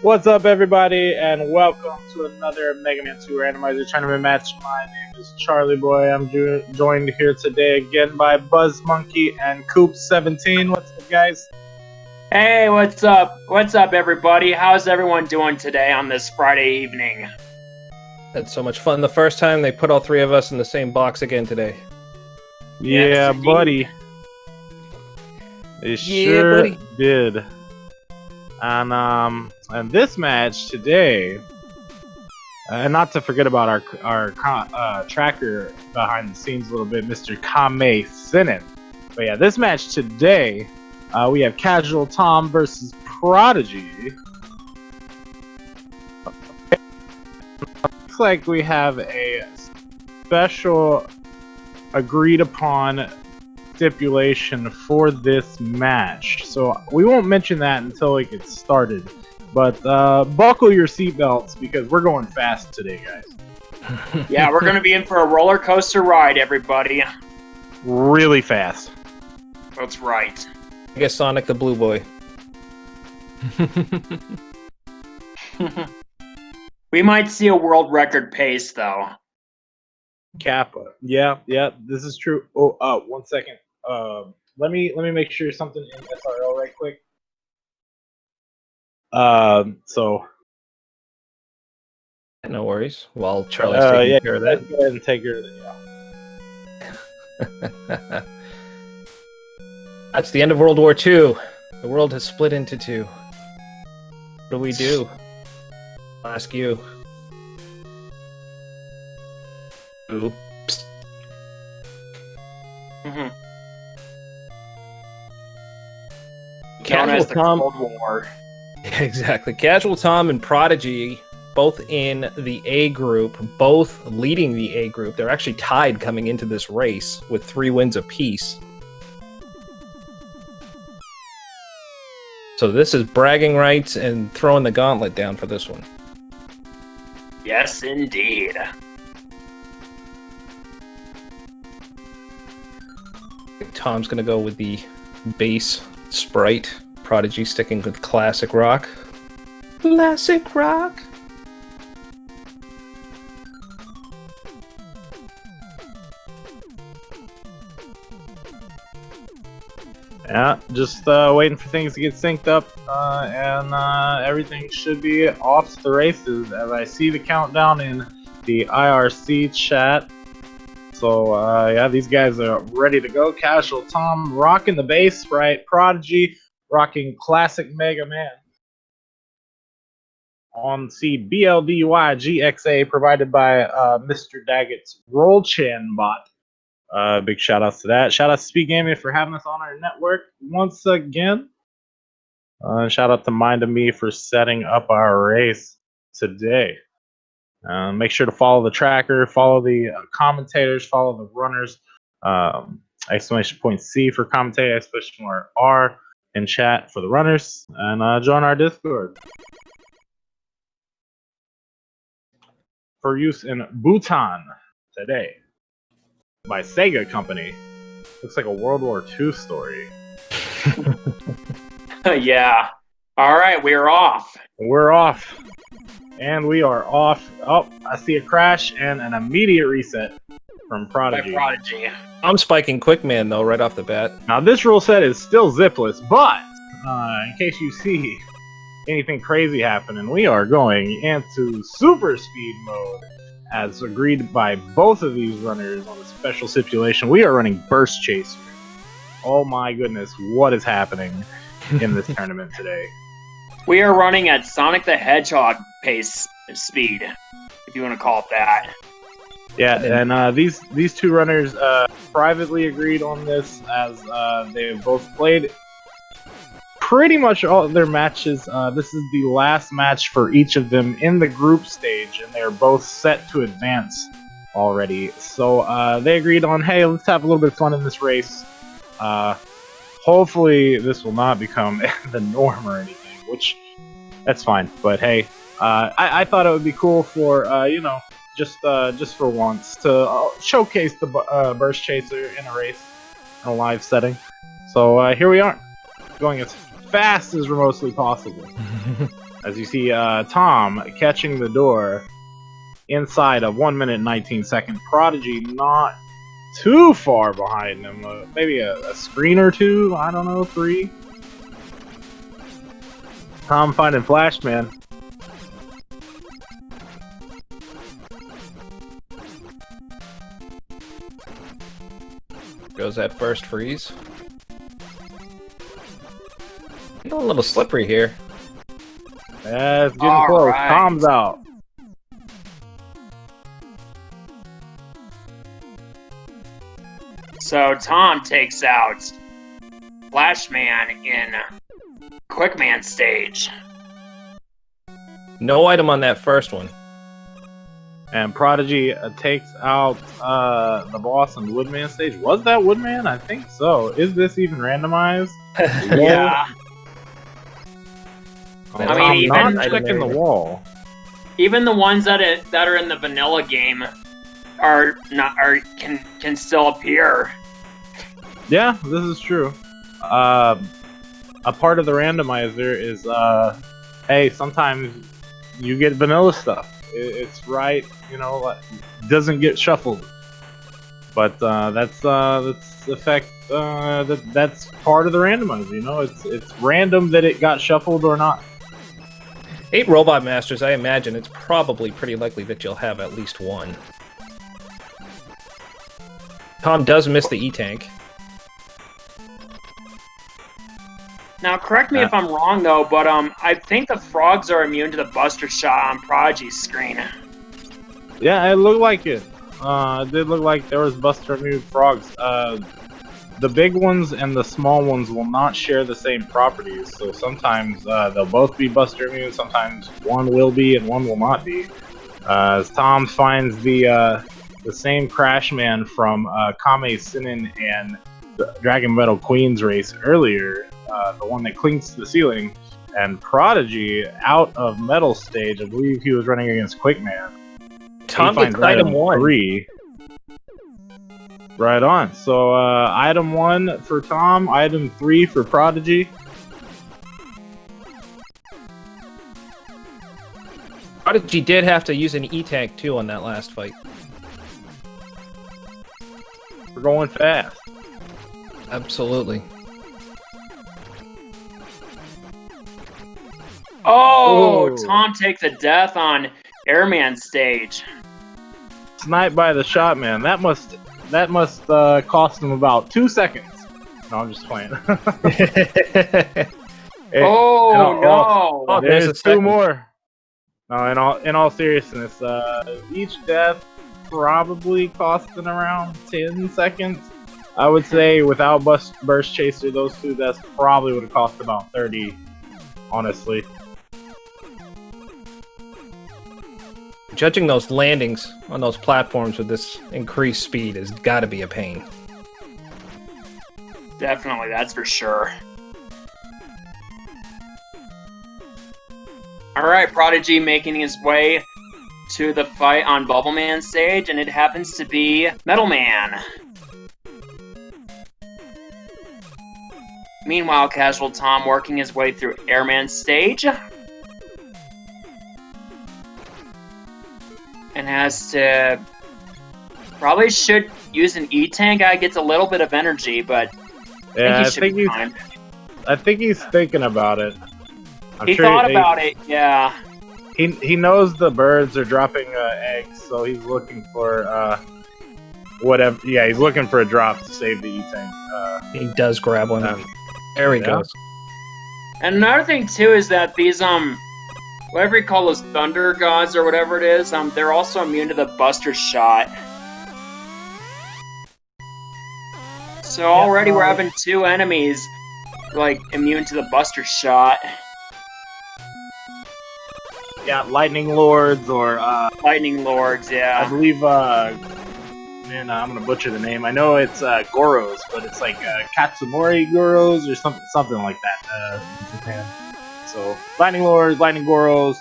What's up, everybody, and welcome to another Mega Man 2 Randomizer Tournament match. My name is Charlie Boy. I'm joined here today again by Buzz Monkey and Coop17. What's up, guys? Hey, what's up? What's up, everybody? How's everyone doing today on this Friday evening? Had so much fun the first time. They put all three of us in the same box again today. Yeah, Yes, buddy. They sure did. And this match today, and not to forget about our tracker behind the scenes a little bit, Mr. Kame Sinen. But yeah, this match today, we have CasualTom versus Prodigy. Looks like we have a special agreed upon stipulation for this match, so we won't mention that until it gets started. But buckle your seatbelts because we're going fast today, guys. Yeah, we're gonna be in for a roller coaster ride, everybody. Really fast. That's right. I guess Sonic the Blue Boy. We might see a world record pace, though. Kappa. Yeah, this is true. Oh, 1 second. Let me make sure something in SRL right quick. So. No worries. While Charlie's taking care of that. Go ahead and take care of that. Yeah. That's the end of World War II. The world has split into two. What do we do? I'll ask you. Oops. Known as the CasualTom. Cold War. Exactly. CasualTom and Prodigy, both in the A group, both leading the A group. They're actually tied coming into this race with 3 wins apiece. So this is bragging rights and throwing the gauntlet down for this one. Yes, indeed. Tom's gonna go with the base sprite. Prodigy sticking with classic rock. Classic rock. Yeah, just waiting for things to get synced up, and everything should be off to the races as I see the countdown in the IRC chat. So, yeah, these guys are ready to go. CasualTom rocking the bass, right? Prodigy rocking classic Mega Man. On CBLDY GXA provided by Mr. Daggett's Rollchan bot. Big shout outs to that. Shout out to SpeedGaming for having us on our network once again. Shout out to Mind of Me for setting up our race today. Make sure to follow the tracker, follow the commentators, follow the runners. Exclamation point C for commentator, exclamation mark R in chat for the runners, and join our Discord. For use in Bhutan today by Sega Company. Looks like a World War II story. Yeah. All right, we're off. We're off. And we are off. Oh, I see a crash and an immediate reset from Prodigy. By Prodigy. I'm spiking Quickman though, right off the bat. Now this rule set is still zipless, but in case you see anything crazy happening, we are going into super speed mode. As agreed by both of these runners on a special stipulation, we are running Burst Chaser. Oh my goodness, what is happening in this tournament today? We are running at Sonic the Hedgehog pace speed, if you want to call it that. Yeah, and these two runners privately agreed on this as they have both played pretty much all of their matches. This is the last match for each of them in the group stage, and they are both set to advance already. So they agreed on, hey, let's have a little bit of fun in this race. Hopefully this will not become the norm or anything, which that's fine. But hey, I thought it would be cool for you know, just for once to showcase the Burst Chaser in a race in a live setting. So here we are, going as fast as remotely possible. As you see, Tom catching the door inside of 1 minute 19 second. Prodigy not too far behind him. Maybe a screen or two. I don't know, 3. Tom finding Flashman. Goes that first freeze. A little slippery here. Yeah, it's getting close. Right. Tom's out. So Tom takes out Flashman in Quickman stage. No item on that first one. And Prodigy takes out the boss on the Woodman stage. Was that Woodman? I think so. Is this even randomized? Yeah. I mean, even not checking the wall. Even the ones that are in the vanilla game can still appear. Yeah, this is true. A part of the randomizer is hey, sometimes you get vanilla stuff. It's right, you know, doesn't get shuffled. But that's effect. That's part of the randomizer. You know, it's random that it got shuffled or not. 8 Robot Masters, I imagine it's probably pretty likely that you'll have at least one. Tom does miss the E-Tank. Now, correct me if I'm wrong, though, but I think the frogs are immune to the Buster Shot on Prodigy's screen. Yeah, it looked like it. It did look like there was Buster immune frogs. The big ones and the small ones will not share the same properties, so sometimes they'll both be Buster immune, sometimes one will be and one will not be. As Tom finds the same Crashman from Kame Sinin and the Dragon Metal Queen's race earlier, the one that clings to the ceiling, and Prodigy out of Metal stage. I believe he was running against Quickman. Tom gets item 1. 3. Right on. So item 1 for Tom, item 3 for Prodigy. Prodigy did have to use an E-Tank too on that last fight. We're going fast. Absolutely. Oh, Tom takes a death on Airman stage. Sniped by the shot man. That must cost him about 2 seconds. No, I'm just playing. No! There's 2 more. No, in all seriousness, each death probably costing around 10 seconds. I would say without Burst Chaser, those 2 deaths probably would have cost about 30, honestly. Judging those landings on those platforms with this increased speed has got to be a pain. Definitely, that's for sure. Alright, Prodigy making his way to the fight on Bubble Man stage, and it happens to be Metal Man. Meanwhile, CasualTom working his way through Airman stage. And has to... Probably should use an E-Tank. Guy gets a little bit of energy, but I think he's thinking about it. He thought about it, yeah. He knows the birds are dropping eggs, so he's looking for whatever. Yeah, he's looking for a drop to save the E-Tank. He does grab one. There he goes. And another thing too is that these whatever you call those thunder gods or whatever it is, they're also immune to the Buster Shot. So already we're having 2 enemies like immune to the Buster Shot. Yeah, Lightning Lords or Lightning Lords, yeah. I believe man, I'm gonna butcher the name. I know it's Goros, but it's like Katsumori Goros or something like that in Japan. So Lightning Lords, Lightning Goros.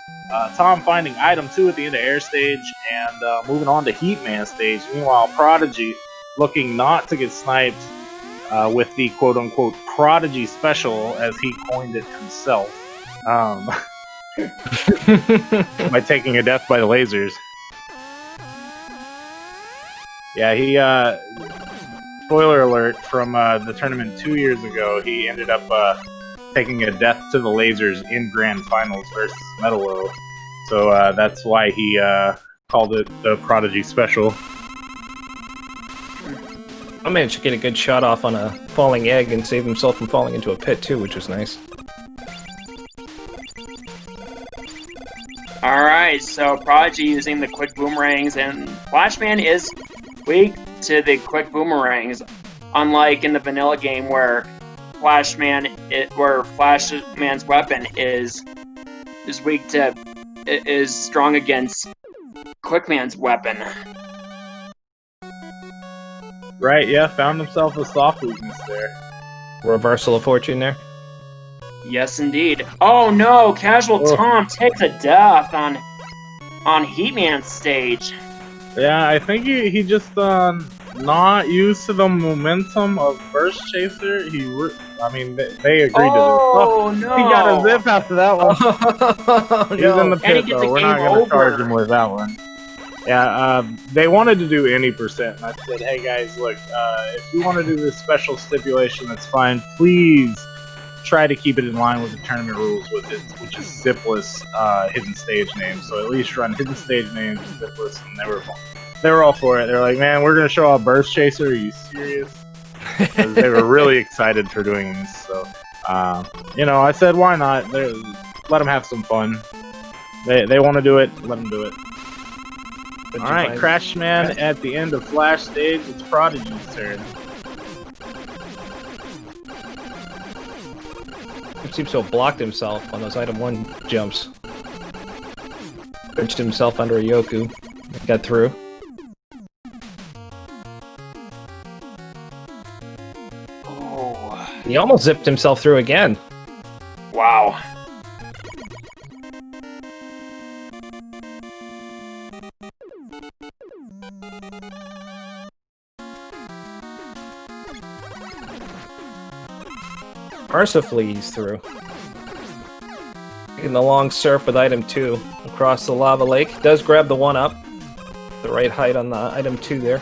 Tom finding item 2 at the end of Air stage and moving on to Heat Man stage. Meanwhile, Prodigy looking not to get sniped with the quote-unquote Prodigy special, as he coined it himself, by taking a death by the lasers. Yeah, he, spoiler alert, from the tournament 2 years ago, he ended up taking a death to the lasers in Grand Finals versus Metalo. So that's why he called it the Prodigy special. I managed to get a good shot off on a falling egg and save himself from falling into a pit too, which was nice. Alright, so Prodigy using the quick boomerangs, and Flashman is weak to the quick boomerangs, unlike in the vanilla game where Flashman's weapon is weak to is strong against Quickman's weapon. Right, yeah, found himself a soft weakness there. Reversal of fortune there. Yes, indeed. Oh no! CasualTom takes a death on Heatman's stage. Yeah, I think he just not used to the momentum of Burst Chaser. I mean, they agreed to this. Oh no! He got a zip after that one. He's in the pit though. We're not going to charge him with that one. Yeah, they wanted to do any percent, and I said, hey guys, look, if you want to do this special stipulation, that's fine. Please try to keep it in line with the tournament rules, which is zipless hidden stage names. So at least run hidden stage names and zipless, and they were all for it. They were like, man, we're gonna show off Burst Chaser. Are you serious? They were really excited for doing this. So, you know, I said, why not? Let them have some fun. They want to do it. Let them do it. All right, Crashman at the end of Flash stage. It's Prodigy's turn. He seems to have blocked himself on those item 1 jumps. Pinched himself under a Yoku. Got through. Oh. He almost zipped himself through again. Wow. Mercifully, he's through. Taking the long surf with item 2 across the lava lake. Does grab the 1-up. The right height on the item 2 there.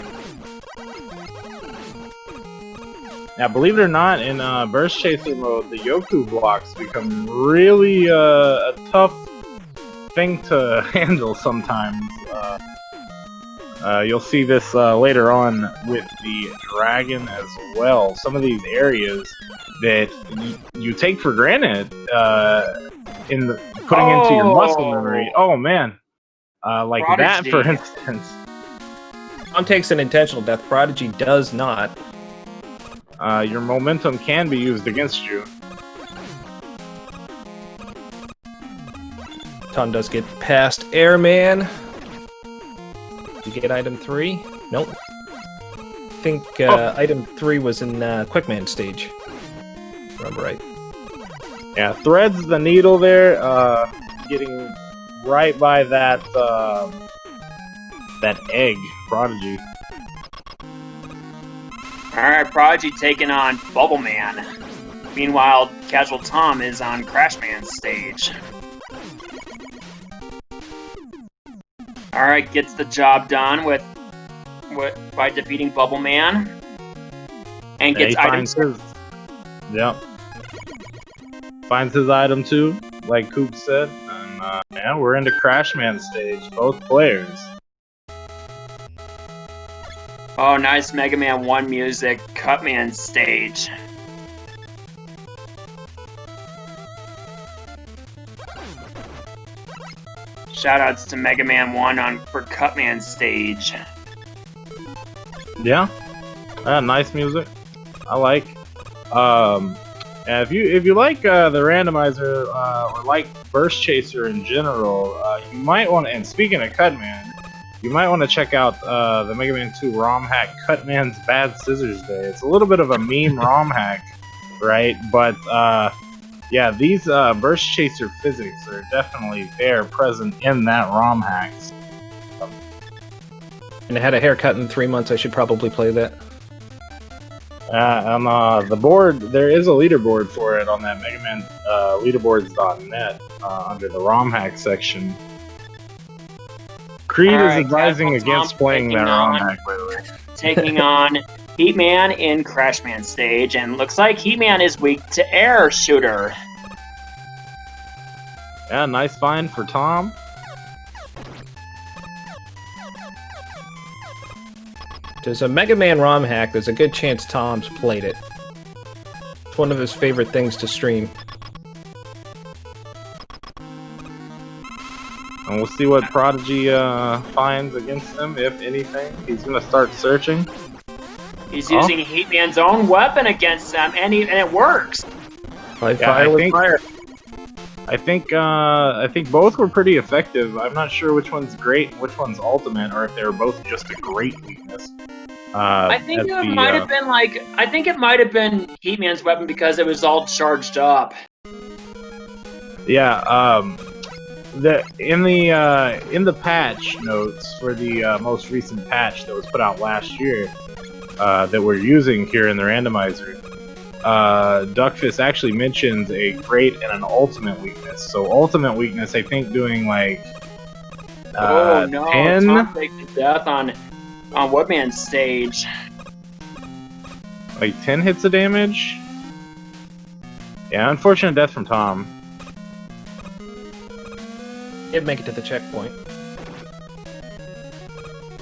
Now, believe it or not, in Burst Chaser mode, the Yoku blocks become really a tough thing to handle sometimes. You'll see this later on with the dragon as well. Some of these areas that you take for granted putting into your muscle memory. Oh man, like Prodigy. That for instance. Tom takes an intentional death. Prodigy does not. Your momentum can be used against you. Tom does get past Airman. You get item 3? Nope. I think item 3 was in Quickman stage. Remember right. Yeah, threads the needle there, getting right by that egg, Prodigy. Alright, Prodigy taking on Bubble Man. Meanwhile, CasualTom is on Crashman's stage. Alright, gets the job done by defeating Bubble Man. And gets item 2. Yep. Finds his item 2, like Coop said. And yeah, we're into Crashman stage, both players. Oh, nice Mega Man 1 music, Cutman stage. Shoutouts to Mega Man 1 for Cutman stage. Yeah, nice music. I like. If you like the Randomizer or like Burst Chaser in general, you might want to. And speaking of Cutman, you might want to check out the Mega Man 2 ROM hack, Cutman's Bad Scissors Day. It's a little bit of a meme ROM hack, right? But yeah, these Burst Chaser physics are definitely there, present in that ROM hack. And I had a haircut in 3 months. I should probably play that. On the board, there is a leaderboard for it on that Mega Man leaderboards.net under the ROM hack section. Creed is advising against playing that ROM hack, by the way. Taking on Heatman in Crashman stage, and looks like Heatman is weak to air shooter. Yeah, nice find for Tom. There's a Mega Man ROM hack. There's a good chance Tom's played it. It's one of his favorite things to stream. And we'll see what Prodigy finds against him, if anything. He's gonna start searching. He's using Heatman's own weapon against them, and it works. Fire with fire. I think both were pretty effective. I'm not sure which one's great and which one's ultimate, or if they were both just a great weakness. I think it might have been Heatman's weapon because it was all charged up. Yeah. In the patch notes for the most recent patch that was put out last year, that we're using here in the randomizer, Duckfist actually mentions a great and an ultimate weakness. So ultimate weakness, I think, doing like 10. Tom takes the death on Woodman's stage. Like 10 hits of damage. Yeah, unfortunate death from Tom. He'd make it to the checkpoint.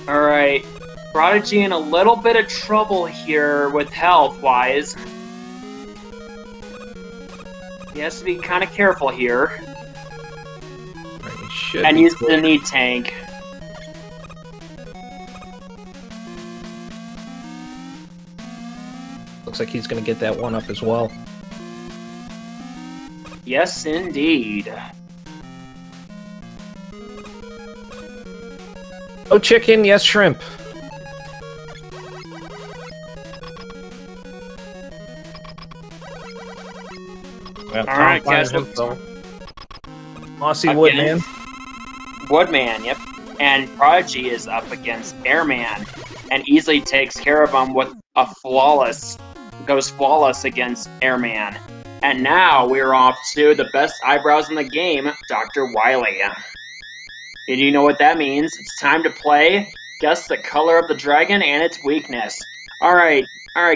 All right, Prodigy in a little bit of trouble here with health-wise. He has to be kind of careful here. Right, and use the knee tank. Looks like he's going to get that one up as well. Yes, indeed. Oh, chicken, yes, shrimp. Alright, CasualTom. Mossy Woodman. Woodman, yep. And Prodigy is up against Airman and easily takes care of him with a goes flawless against Airman. And now we're off to the best eyebrows in the game, Dr. Wily. And you know what that means? It's time to play Guess the Color of the Dragon and its Weakness. Alright,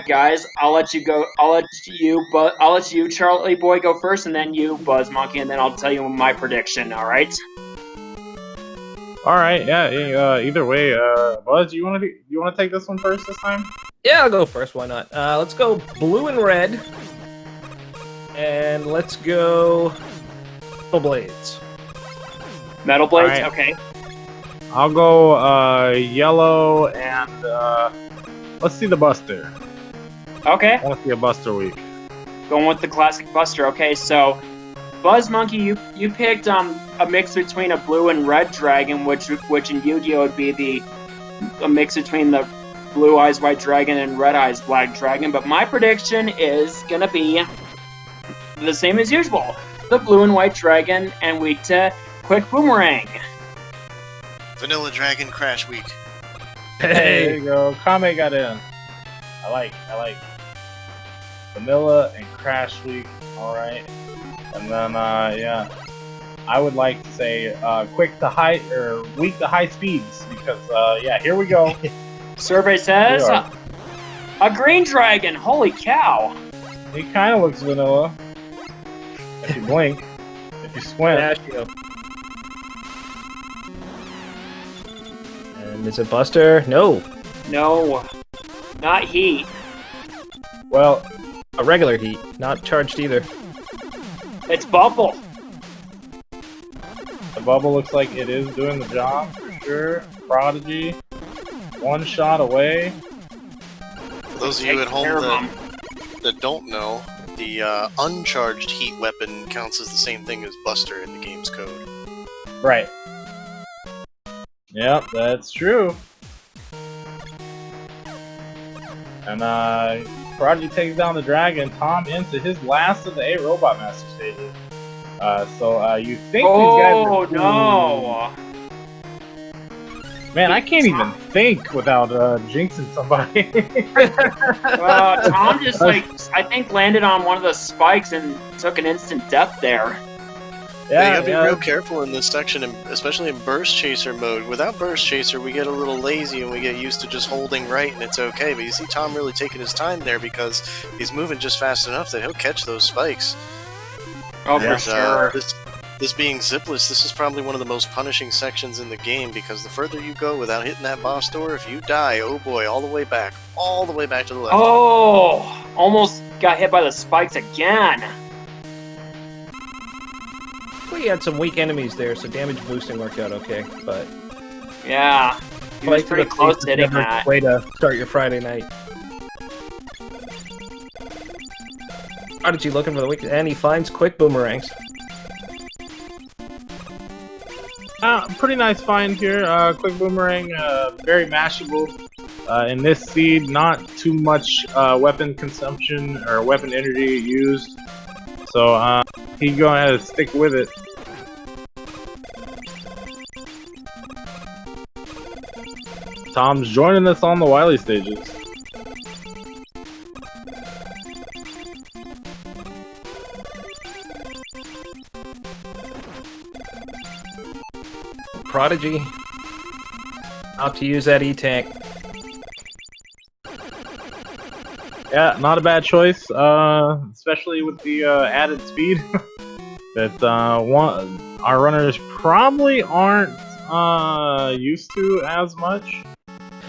guys. I'll let you go. I'll let you, Charlie Boy, go first, and then you, Buzz Monkey, and then I'll tell you my prediction. All right. All right. Yeah. Either way, Buzz, you want to take this one first this time? Yeah, I'll go first. Why not? Let's go blue and red, and let's go Metal Blades. Metal Blades. Right. Okay. I'll go yellow and let's see the Buster. Okay. I want to see a Buster week. Going with the classic Buster. Okay, so Buzz Monkey, you picked a mix between a blue and red dragon, which in Yu-Gi-Oh would be a mix between the blue eyes white dragon and red eyes black dragon. But my prediction is gonna be the same as usual: the blue and white dragon and weak to quick boomerang. Vanilla Dragon Crash Week. Hey, there you go. Kame got in. I like Vanilla and Crash Week. All right, and then yeah, I would like to say quick to high or weak to high speeds because yeah, here we go. Survey says a green dragon. Holy cow! He kind of looks vanilla. If you blink, if you squint. And is it Buster? No. No, not Heat. Well, a regular Heat, not charged either. It's Bubble. The Bubble looks like it is doing the job for sure. Prodigy, one shot away. For those of you at home that don't know, the uncharged Heat weapon counts as the same thing as Buster in the game's code. Right. Yep, that's true. And Prodigy takes down the dragon. Tom into his last of the 8 Robot Master stages. So you think these guys are cool. No! Man, I can't even think without jinxing somebody. Tom just I think landed on one of the spikes and took an instant death there. Yeah, you gotta be real careful in this section, and especially in Burst Chaser mode. Without Burst Chaser, we get a little lazy and we get used to just holding right, and it's okay. But you see Tom really taking his time there because he's moving just fast enough that he'll catch those spikes. Oh, for sure. This being zipless, this is probably one of the most punishing sections in the game because the further you go without hitting that boss door, if you die, oh boy, all the way back to the left. Oh, almost got hit by the spikes again. We had some weak enemies there, so damage boosting worked out okay, but... Yeah, he was pretty close to hitting that. Way to start your Friday night. Prodigy looking for the weak, and he finds quick boomerangs. Pretty nice find here. Quick boomerang, very mashable. In this seed, not too much weapon consumption or weapon energy used. So he can go ahead and stick with it. Tom's joining us on the Wily stages. Prodigy. Out to use that E-Tank. Yeah, not a bad choice, especially with the added speed that our runners probably aren't used to as much,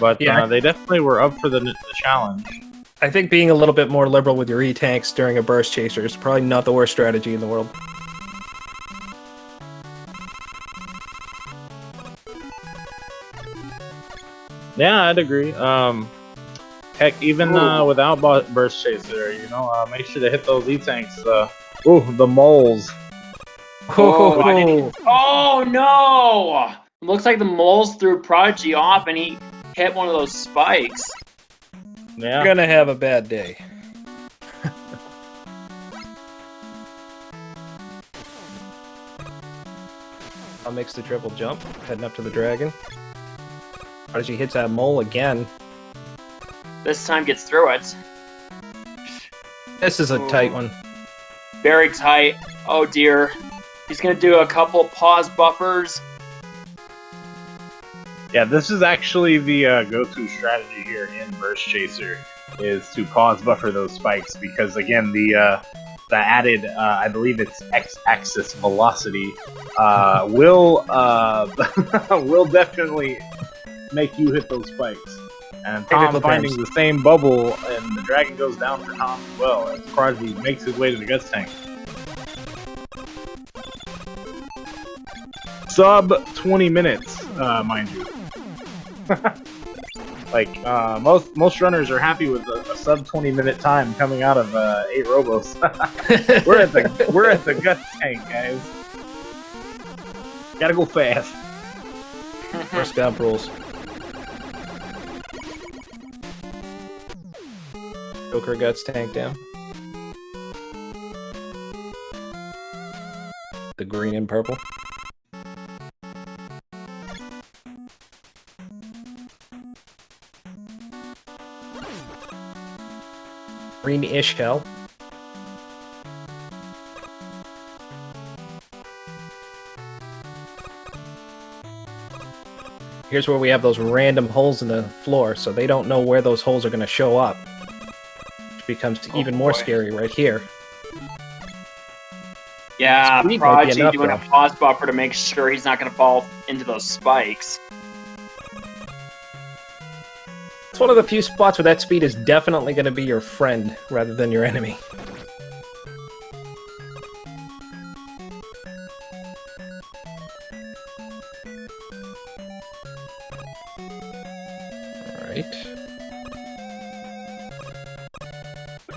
but yeah. They definitely were up for the challenge. I think being a little bit more liberal with your E-Tanks during a burst chaser is probably not the worst strategy in the world. Yeah, I'd agree. Heck, even without burst chaser, make sure to hit those E-Tanks. Ooh, the moles. Oh no! It looks like the moles threw Prodigy off and he hit one of those spikes. Yeah. You're gonna have a bad day. I'll mix the triple jump, heading up to the dragon. Prodigy hits that mole again. This time gets through it. This is a tight one. Very tight. Oh dear. He's gonna do a couple pause buffers. Yeah, this is actually the go-to strategy here in Burst Chaser, is to pause buffer those spikes, because again, the added, I believe it's X-axis velocity, will definitely make you hit those spikes. And Tom finding the same bubble, and the dragon goes down for Tom as well, as Prodigy makes his way to the guts tank. Sub 20 minutes, mind you. Like, most runners are happy with a sub 20-minute time coming out of 8 Robos. we're at the guts tank, guys. Gotta go fast. First down rules. Joker guts tank down. The green and purple. Green-ish hell. Here's where we have those random holes in the floor, so they don't know where those holes are going to show up. Which becomes even more scary right here. Yeah, Prodigy doing a pause buffer to make sure he's not going to fall into those spikes. It's one of the few spots where that speed is definitely going to be your friend rather than your enemy. Alright.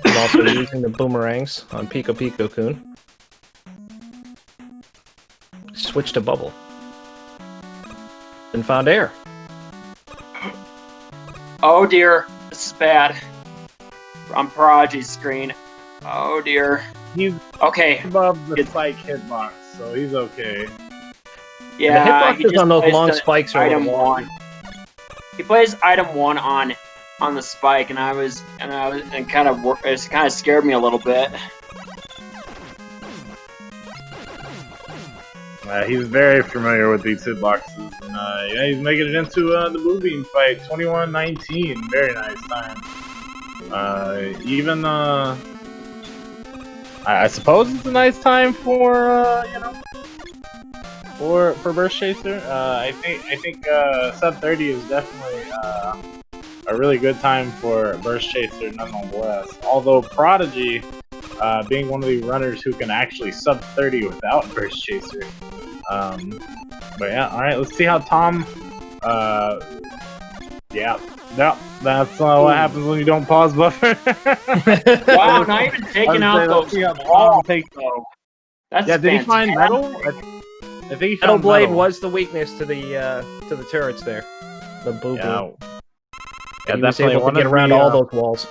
I'm also using the boomerangs on Pico Pico-kun. Switch to bubble. And found air. Oh dear, this is bad. On Prodigy's screen. Oh dear. He's okay above the spike hitbox, so he's okay. Yeah, the hitboxes on those long spikes are item 1. He plays item 1 on the spike, and it kind of scared me a little bit. He's very familiar with these hitboxes, and yeah, he's making it into the Moonbeam fight, 21-19. Very nice time. Even I suppose it's a nice time for you know, for Burst Chaser. I think sub 30 is definitely a really good time for Burst Chaser, nonetheless. Although Prodigy, being one of the runners who can actually sub 30 without Burst Chaser. But yeah, all right. Let's see how Tom. Yeah. Yep, that's what happens when you don't pause buffer. Wow, not even taking out those wall takes though. That's yeah, did he find metal? I think he found Metal Blade metal. was the weakness to the turrets there. The boo-boo. Yeah, He was definitely able to one get of around the, all those walls.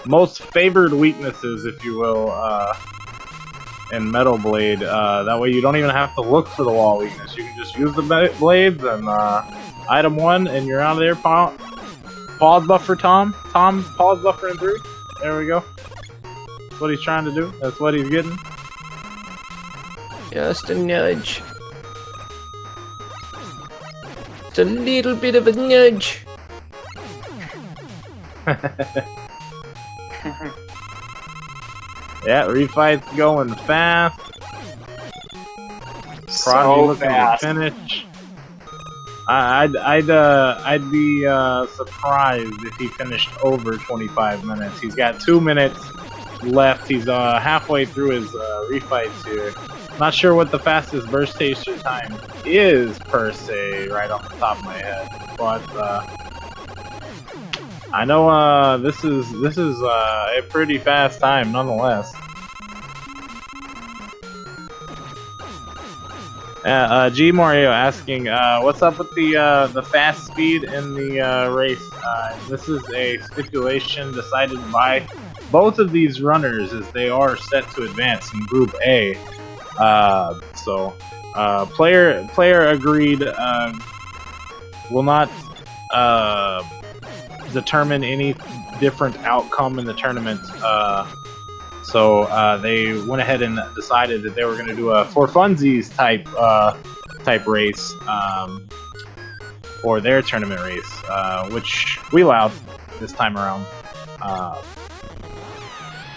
most favored weaknesses, if you will, in Metal Blade. That way you don't even have to look for the wall weakness. You can just use the blades and item 1, and you're out of there. Pause buffer, Tom. Tom, pause buffer in 3. There we go. That's what he's trying to do. That's what he's getting. Just a nudge. It's a little bit of a nudge. Yeah, refight's going fast. So Prodigy looking fast. to finish. I'd be surprised if he finished over 25 minutes. He's got 2 minutes left. He's halfway through his refights here. Not sure what the fastest burst chaser time is per se, right off the top of my head, but I know this is a pretty fast time nonetheless. G Mario asking, what's up with the fast speed in the race? This is a stipulation decided by both of these runners, as they are set to advance in Group A. So player agreed will not determine any different outcome in the tournament. So they went ahead and decided that they were going to do a for funsies type race for their tournament race, which we allowed this time around.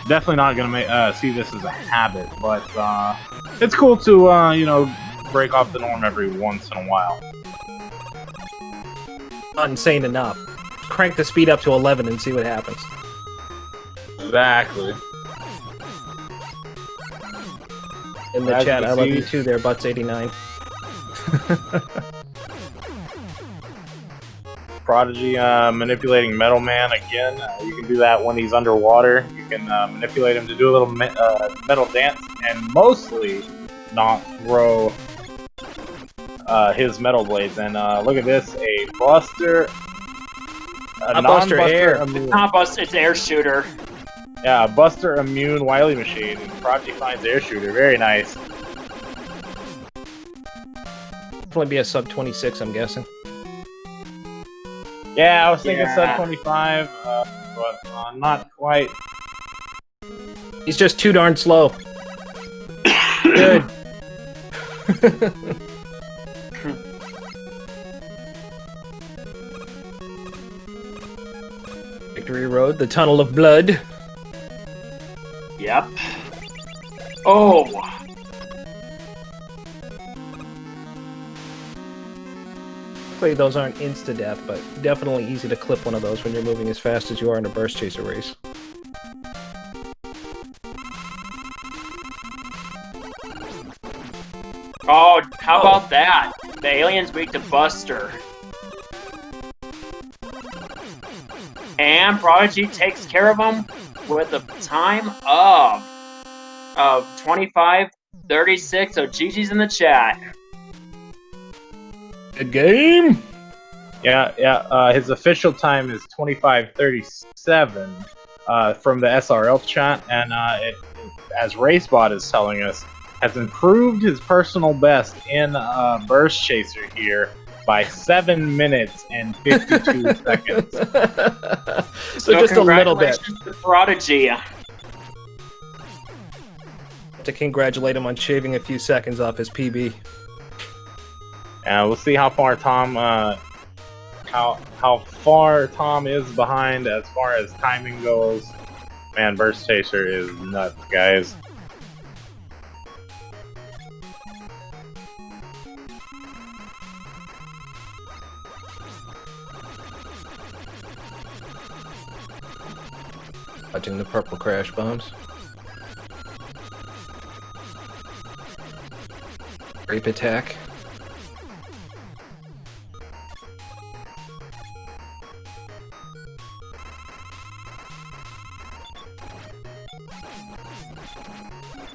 Definitely not going to see this as a habit, but it's cool to you know, break off the norm every once in a while. Not insane enough. Crank the speed up to 11 and see what happens. Exactly. In the As chat, you I love see- you too there, Butts89. Prodigy manipulating Metal Man again. You can do that when he's underwater. You can manipulate him to do a little metal dance, and mostly not throw his metal blades. And look at this, a Buster. A Buster, air. immune. Not bust, it's air shooter. Yeah, a Buster immune Wily Machine. And Prodigy finds air shooter. Very nice. Probably be a sub 26, I'm guessing. Yeah, I was thinking Yeah. sub 25, but not quite. He's just too darn slow. Good. Victory Road, the Tunnel of Blood. Yep. Oh, Hopefully those aren't insta-death, but definitely easy to clip one of those when you're moving as fast as you are in a burst chaser race. oh, how about that? The alien's weak to Buster. And Prodigy takes care of him with a time of 25:36. So GG's in the chat. Good game! Yeah. His official time is 25:37 from the SRL chat, and as RaceBot is telling us, has improved his personal best in Burst Chaser here by 7 minutes and 52 seconds. So just a little bit. Congratulations to Prodigy. To congratulate him on shaving a few seconds off his PB. We'll see how far Tom, how far Tom is behind as far as timing goes. Man, Burst Chaser is nuts, guys. Watching the purple crash bombs. Grape attack.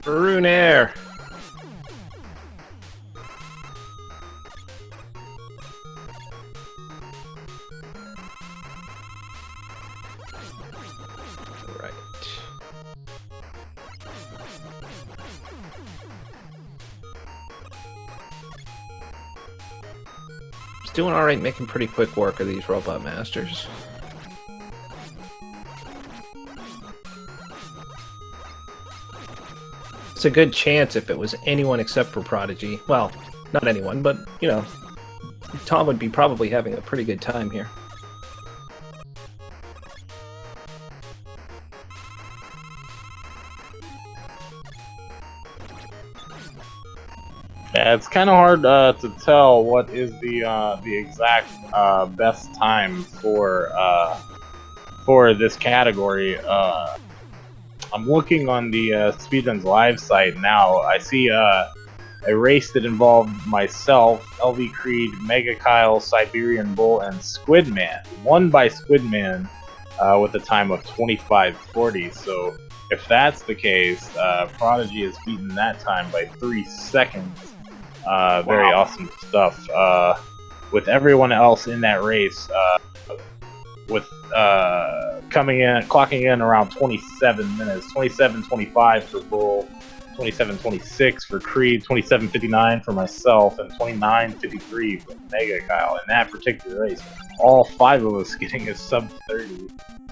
Brunair. Right. He's doing all right, making pretty quick work of these robot masters. It's a good chance if it was anyone except for Prodigy. Well, not anyone, but, you know, Tom would be probably having a pretty good time here. Yeah, it's kind of hard to tell what is the exact best time for this category. I'm looking on the Speedrun's live site now. I see a race that involved myself, LV Creed, Mega Kyle, Siberian Bull, and Squidman. Won by Squidman with a time of 25:40. So if that's the case, Prodigy has beaten that time by 3 seconds. Very awesome stuff. With everyone else in that race, with clocking in around 27 minutes, 27:25 for Bull, 27:26 for Creed, 27:59 for myself, and 29:53 for Mega Kyle. In that particular race, all 5 of us getting a sub 30,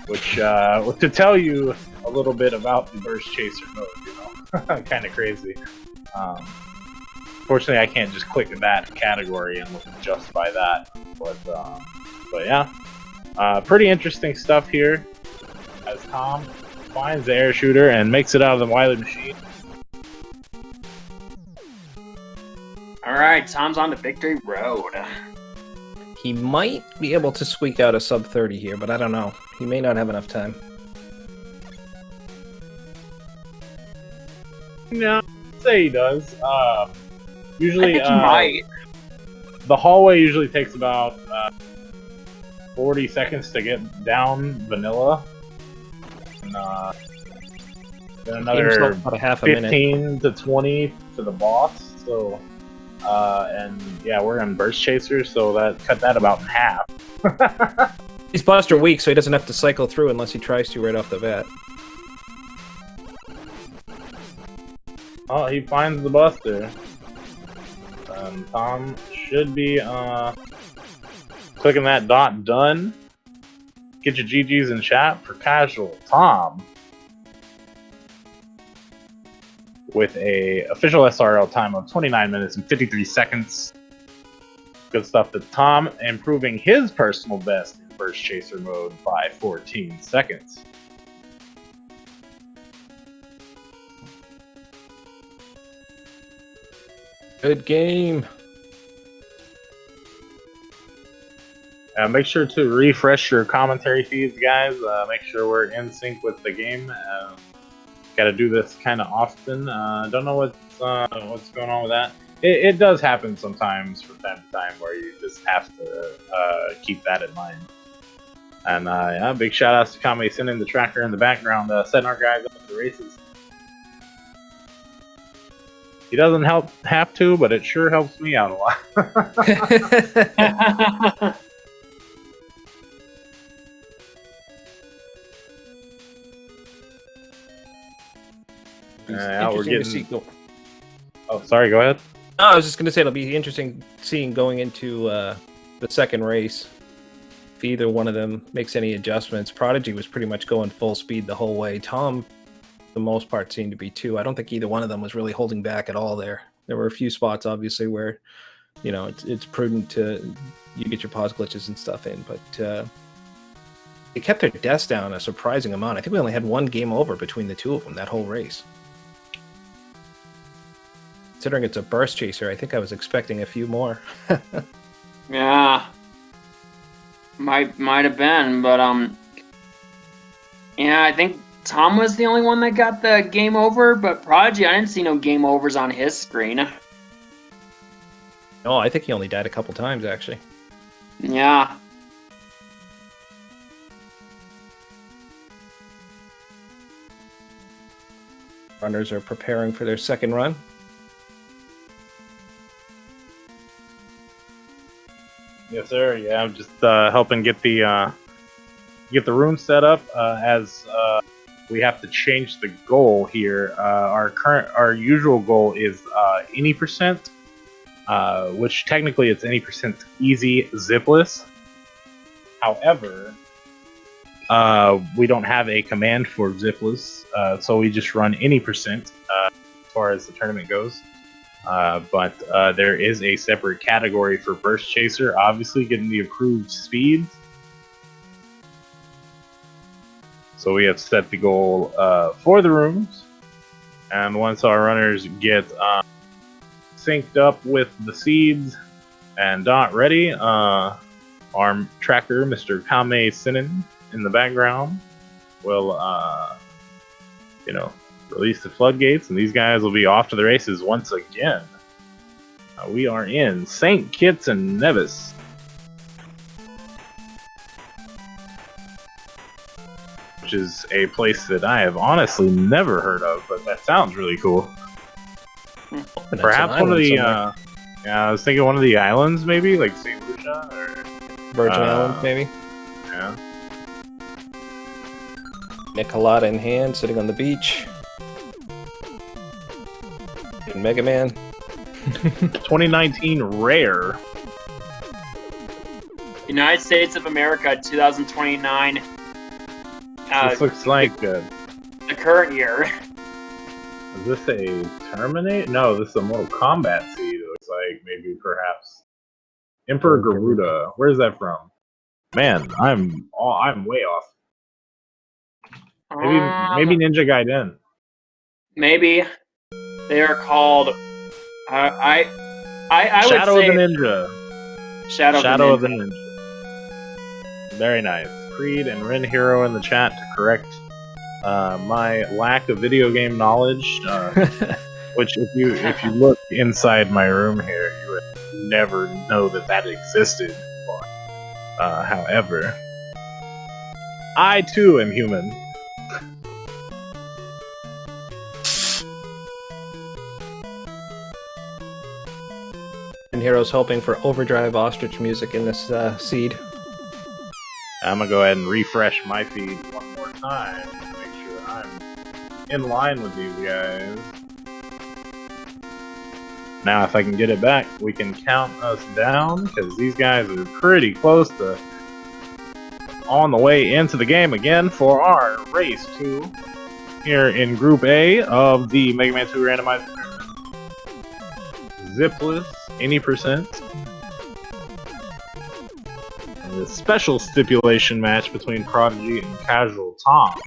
which to tell you a little bit about the Burst Chaser mode, you know, kind of crazy. Fortunately, I can't just click that category and look just by that, but yeah. Pretty interesting stuff here as Tom finds the air shooter and makes it out of the Wily machine. Alright, Tom's on the victory road. He might be able to squeak out a sub 30 here, but I don't know. He may not have enough time. No, I'd say he does. Usually, I think he might. The hallway usually takes about 40 seconds to get down vanilla. And, then another about a half a 15 minute. to 20 to the boss. So, and yeah, we're in Burst Chaser, so that cut that about in half. He's Buster weak, so he doesn't have to cycle through unless he tries to right off the bat. Oh, he finds the Buster. Tom should be clicking that dot done. Get your GGs in chat for CasualTom with a official SRL time of 29 minutes and 53 seconds. Good stuff to Tom, improving his personal best in Burst Chaser mode by 14 seconds. Good game. Make sure to refresh your commentary feeds, guys. Make sure we're in sync with the game. Got to do this kind of often. Don't know what's going on with that. It does happen sometimes from time to time where you just have to keep that in mind. And yeah, big shout outs to Kame sending the tracker in the background, setting our guys up for the races. He doesn't have to, but it sure helps me out a lot. We're getting... Oh, sorry, go ahead. No, I was just going to say it'll be interesting seeing going into the second race. If either one of them makes any adjustments, Prodigy was pretty much going full speed the whole way. Tom, for the most part, seemed to be too. I don't think either one of them was really holding back at all there. There were a few spots, obviously, where, you know, it's prudent to you get your pause glitches and stuff in, but they kept their deaths down a surprising amount. I think we only had one game over between the two of them that whole race. Considering it's a burst chaser, I think I was expecting a few more. Yeah. Might have been, but yeah, I think Tom was the only one that got the game over, but Prodigy, I didn't see no game overs on his screen. No, I think he only died a couple times, actually. Yeah. Runners are preparing for their second run. Yes, sir. Yeah, I'm just helping get the room set up as we have to change the goal here. Our usual goal is any percent, which technically it's any percent easy zipless. However, we don't have a command for zipless, so we just run any percent as far as the tournament goes. But there is a separate category for Burst Chaser, obviously getting the approved speeds. So we have set the goal for the rooms, and once our runners get synced up with the seeds and dot ready, our tracker, Mr. Kame Sinen, in the background will, release the floodgates, and these guys will be off to the races once again. We are in St. Kitts and Nevis. Which is a place that I have honestly never heard of, but that sounds really cool. Perhaps one of the, I was thinking one of the islands, maybe, like St. Lucia or Virgin Islands, maybe. Yeah. Nicolata in hand, sitting on the beach. And Mega Man. 2019 rare. United States of America 2029. This looks like the current year. Is this a Terminate? No, this is a Mortal Kombat seed. It looks like maybe perhaps Emperor Garuda. Where's that from? Man, I'm way off. Maybe Ninja Gaiden. Maybe they are called. I Shadow would say of the Ninja. Shadow of the Ninja. Very nice. Creed and Ren Hero in the chat to correct my lack of video game knowledge. Which, if you look inside my room here, you would never know that existed. However, I too am human. And Hero's hoping for overdrive ostrich music in this seed. I'm gonna go ahead and refresh my feed one more time to make sure I'm in line with these guys. Now, if I can get it back, we can count us down, because these guys are pretty close to on the way into the game again for our race 2 here in Group A of the Mega Man 2 Randomizer Tournament. Zipless, any percent. And the special stipulation match between Prodigy and CasualTom.